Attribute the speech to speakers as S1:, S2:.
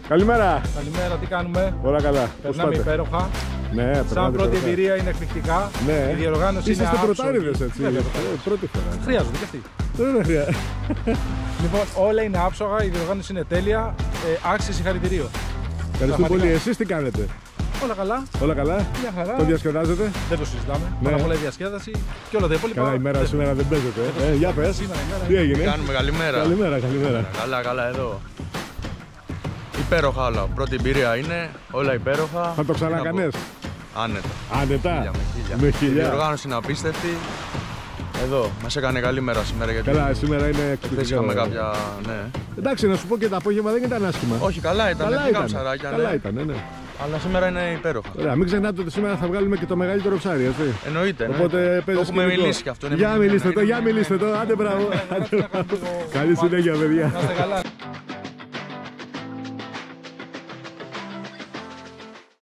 S1: Καλημέρα.
S2: Καλημέρα, τι κάνουμε?
S1: Όλα καλά.
S2: Περνάμε υπέροχα.
S1: Ναι,
S2: σαν πρώτη εμπειρία είναι εκπληκτικά.
S1: Ναι.
S2: Η διοργάνωση είναι
S1: είσαστε
S2: άψογη.
S1: πρωτάριδες, έτσι. Πρώτη φορά.
S2: Χρειάζονται και αυτοί.
S1: Δεν χρειάζεται.
S2: Λοιπόν, όλα είναι άψογα, η διοργάνωση είναι τέλεια. Άξιε συγχαρητηρίο.
S1: Ευχαριστούμε πολύ. Εσείς τι κάνετε?
S2: Όλα καλά.
S1: Όλα καλά.
S2: Μια χαρά.
S1: Το διασκεδάζετε?
S2: Δεν το συζητάμε.
S1: Ναι.
S2: Πάρα πολλά η διασκέδαση και όλα τα υπόλοιπα.
S1: Καλά, η μέρα σήμερα δεν παίζετε. Για πες. Τι έγινε?
S3: Κάνουμε καλημέρα.
S1: Καλημέρα.
S3: Καλά εδώ. Υπέροχα όλα. Πρώτη εμπειρία είναι, όλα υπέροχα.
S1: Θα το ξανακανες?
S3: Άνετα.
S1: Άνετα.
S3: Με
S1: Με
S3: χίλια. Η
S1: χιλιά.
S3: διοργάνωση είναι απίστευτη. Εδώ, μας έκανε καλή μέρα σήμερα γιατί
S1: Καλά, σήμερα είναι εκπληκτικά.
S3: είχαμε κάποια. Ναι.
S1: Εντάξει, να σου πω και το απόγευμα δεν ήταν άσχημα.
S3: Όχι, καλά ήταν.
S1: Καλά
S3: πήγαμε
S1: ήταν.
S3: ψαράκια,
S1: Καλά
S3: ναι.
S1: ήταν, ναι.
S3: Αλλά σήμερα είναι υπέροχα.
S1: Ωραία, μην ξεχνάτε ότι σήμερα θα βγάλουμε και το μεγαλύτερο ψάρι, έτσι.
S3: Εννοείται.
S1: Οπότε
S3: Το
S1: παίζεις
S3: έχουμε
S1: σκηνικό.
S3: μιλήσει κι αυτό.
S1: Για μιλήστε το, άντε μπράβο. Καλή συνέχεια, παιδιά.
S2: Να είστε καλά.